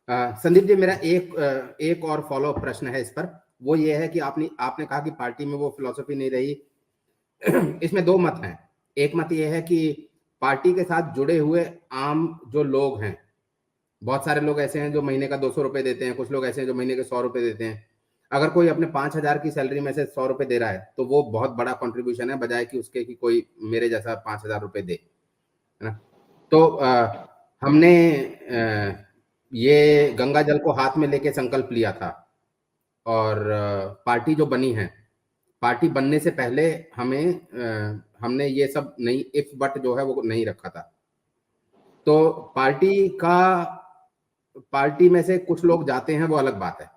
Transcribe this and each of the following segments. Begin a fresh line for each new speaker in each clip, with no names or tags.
संदीप जी, मेरा एक और फॉलो अप प्रश्न है इस पर। वो ये है कि आपने कहा कि पार्टी में वो फिलॉसफी नहीं रही। इसमें दो मत हैं। एक मत ये है कि पार्टी के साथ जुड़े हुए आम जो लोग हैं, बहुत सारे लोग ऐसे हैं जो महीने का 200 रुपए देते हैं, कुछ लोग ऐसे हैं जो महीने के 100 रुपए देते हैं। अगर कोई अपने 5,000 की सैलरी में से 100 रुपए दे रहा है तो वो बहुत बड़ा कंट्रीब्यूशन है, बजाय कि उसके कि कोई मेरे जैसा 5,000 रुपए दे, है ना। तो हमने ये गंगा जल को हाथ में लेके संकल्प लिया था, और पार्टी जो बनी है, पार्टी बनने से पहले हमने ये सब नहीं, इफ बट जो है वो नहीं रखा था। तो पार्टी में से कुछ लोग जाते हैं, वो अलग बात है,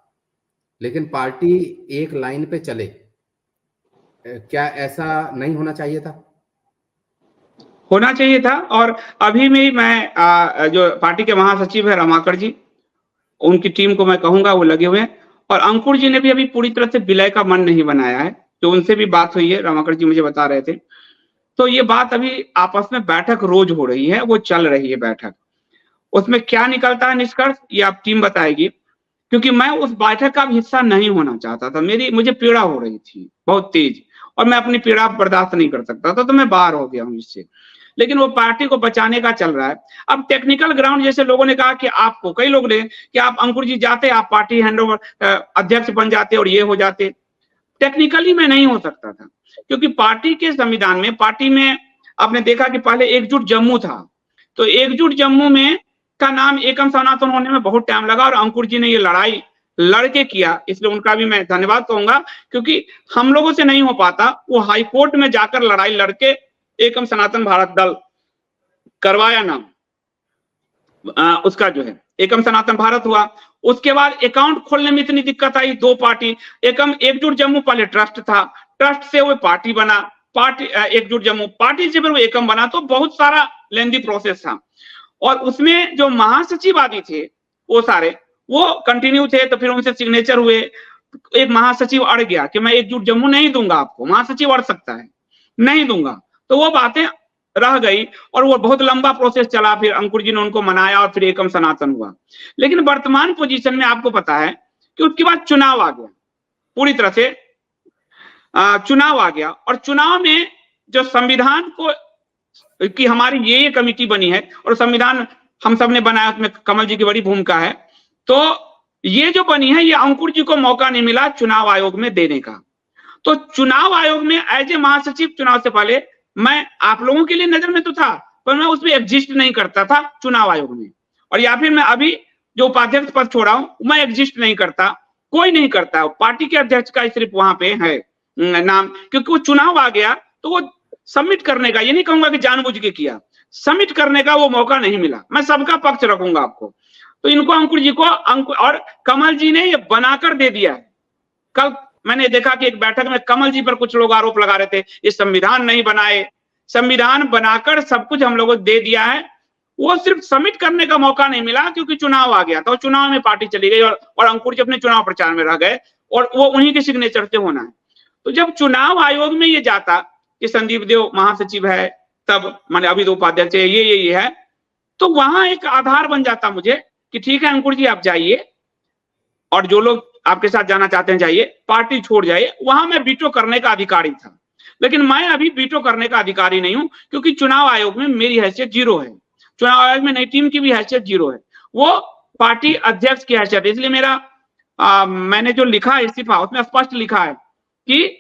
लेकिन पार्टी एक लाइन पे चले, क्या ऐसा नहीं होना चाहिए था?
होना चाहिए था। और अभी भी मैं जो पार्टी के महासचिव है रमाकर जी, उनकी टीम को मैं कहूंगा वो लगे हुए हैं। और अंकुर जी ने भी अभी पूरी तरह से विलय का मन नहीं बनाया है, तो उनसे भी बात हुई है, रमाकर जी मुझे बता रहे थे। तो ये बात अभी आपस में बैठक रोज हो रही है, वो चल रही है बैठक। उसमें क्या निकलता है निष्कर्ष, ये आप टीम बताएगी, क्योंकि मैं उस बैठक का भी हिस्सा नहीं होना चाहता था। मुझे पीड़ा हो रही थी बहुत तेज, और मैं अपनी पीड़ा बर्दाश्त नहीं कर सकता था, तो मैं बाहर हो गया हूँ इससे। लेकिन वो पार्टी को बचाने का चल रहा है। अब टेक्निकल ग्राउंड, जैसे लोगों ने कहा कि आपको, कई लोग ने कि आप अंकुर जी जाते, आप पार्टी हैंडओवर अध्यक्ष बन जाते और ये हो जाते। टेक्निकली मैं नहीं हो सकता था, क्योंकि पार्टी के संविधान में, पार्टी में आपने देखा कि पहले एकजुट जम्मू था, तो एकजुट जम्मू में का नाम एकम सनातन होने में बहुत टाइम लगा, और अंकुर जी ने ये लड़ाई लड़के किया, इसलिए उनका भी मैं धन्यवाद कहूंगा, क्योंकि हम लोगों से नहीं हो पाता। वो हाई कोर्ट में जाकर लड़ाई लड़के एकम सनातन भारत दल करवाया नाम, उसका जो है एकम सनातन भारत हुआ। उसके बाद अकाउंट खोलने में इतनी दिक्कत आई, दो पार्टी, एकजुट जम्मू पहले ट्रस्ट था, ट्रस्ट से वो पार्टी बना, पार्टी एकजुट जम्मू, पार्टी से फिर वो एकम बना, तो बहुत सारा लेंदी प्रोसेस था। और उसमें जो महासचिव आदि थे वो कंटिन्यू थे, तो फिर उनसे सिग्नेचर हुए। एक महासचिव अड़ गया कि मैं एकजुट जम्मू नहीं दूंगा आपको, महासचिव अड़ सकता है, नहीं दूंगा, तो वो बातें रह गई, और वो बहुत लंबा प्रोसेस चला। फिर अंकुर जी ने उनको मनाया, और फिर एकम सनातन हुआ। लेकिन वर्तमान पोजीशन में आपको पता है कि उसके बाद चुनाव आ गया, पूरी तरह से चुनाव आ गया। और चुनाव में जो संविधान को कि हमारी ये कमेटी बनी है, और संविधान हम सब ने बनाया, उसमें कमल जी की बड़ी भूमिका है। तो ये जो बनी है, ये अंकुर जी को मौका नहीं मिला चुनाव आयोग में देने का। तो चुनाव आयोग में एज ए महासचिव, चुनाव से पहले मैं आप लोगों के लिए नजर में तो था, पर मैं उसमें एग्जिस्ट नहीं करता था चुनाव आयोग में। और या फिर मैं अभी जो उपाध्यक्ष पद छोड़ा हूं, मैं एग्जिस्ट नहीं करता, कोई नहीं करता, पार्टी के अध्यक्ष का सिर्फ वहां पे है नाम, क्योंकि वो चुनाव आ गया तो वो सबमिट करने का, ये नहीं कहूंगा कि जानबूझ के किया, सबमिट करने का वो मौका नहीं मिला। मैं सबका पक्ष रखूंगा आपको। तो इनको, अंकुर जी को, और कमल जी ने ये बनाकर दे दिया है। कल मैंने देखा कि एक बैठक में कमल जी पर कुछ लोग आरोप लगा रहे थे, ये संविधान नहीं बनाए, संविधान बनाकर सब कुछ हम लोगों को दे दिया है, वो सिर्फ सबमिट करने का मौका नहीं मिला, क्योंकि चुनाव आ गया था, चुनाव में पार्टी चली गई, और अंकुर जी अपने चुनाव प्रचार में रह गए, और वो उन्हीं के सिग्नेचर से होना है। तो जब चुनाव आयोग में ये जाता कि संदीप देव महासचिव है, तब माने अभी दो उपाध्यक्ष है, ये है, तो वहां एक आधार बन जाता मुझे कि ठीक है अंकुर जी आप जाइए, और जो लोग आपके साथ जाना चाहते हैं जाइए, पार्टी छोड़ जाइए। वहां मैं वीटो करने का अधिकारी था, लेकिन मैं अभी वीटो करने का अधिकारी नहीं हूं, क्योंकि चुनाव आयोग में मेरी हैसियत जीरो है, चुनाव आयोग में नई टीम की भी हैसियत जीरो है, वो पार्टी अध्यक्ष की हैसियत है। इसलिए मैंने जो लिखा है इस्तीफा, उसमें स्पष्ट लिखा है कि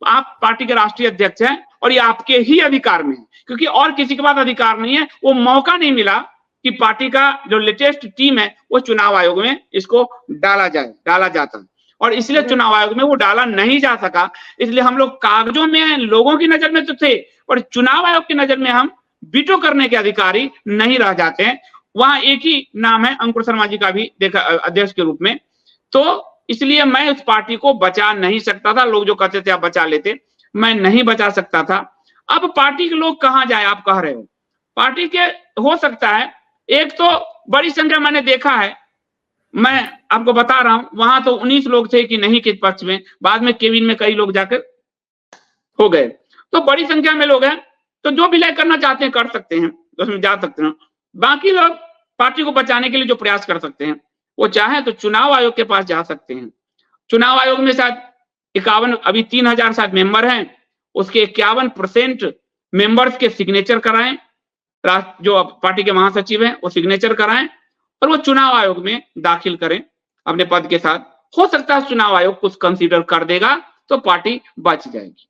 आप पार्टी के राष्ट्रीय अध्यक्ष हैं, और ये आपके ही अधिकार में है, क्योंकि और किसी के पास अधिकार नहीं है। वो मौका नहीं मिला कि पार्टी का जो लेटेस्ट टीम है वो चुनाव आयोग में इसको डाला जाता, और इसलिए चुनाव आयोग में वो डाला नहीं जा सका। इसलिए हम लोग कागजों में लोगों की नजर में तो थे, और चुनाव आयोग की नजर में हम वीटो करने के अधिकारी नहीं रह जाते हैं। वहां एक ही नाम है अंकुर शर्मा जी का भी देखा अध्यक्ष के रूप में, तो इसलिए मैं उस पार्टी को बचा नहीं सकता था। लोग जो कहते थे आप बचा लेते, मैं नहीं बचा सकता था। अब पार्टी के लोग कहां जाए, आप कह रहे हो, पार्टी के हो सकता है एक तो बड़ी संख्या मैंने देखा है, मैं आपको बता रहा हूं, वहां तो 19 लोग थे कि नहीं के पक्ष में, बाद में केबिन में कई लोग जाकर हो गए, तो बड़ी संख्या में लोग हैं। तो जो विलय करना चाहते हैं कर सकते हैं, उसमें जा सकते हैं। बाकी लोग पार्टी को बचाने के लिए जो प्रयास कर सकते हैं, वो चाहे तो चुनाव आयोग के पास जा सकते हैं। चुनाव आयोग में शायद 51 अभी 3000 शायद मेंबर हैं, उसके 51% मेंबर्स के सिग्नेचर कराएं, जो पार्टी के महासचिव हैं वो सिग्नेचर कराएं और वो चुनाव आयोग में दाखिल करें अपने पद के साथ। हो सकता है चुनाव आयोग कुछ कंसीडर कर देगा तो पार्टी बच जाएगी।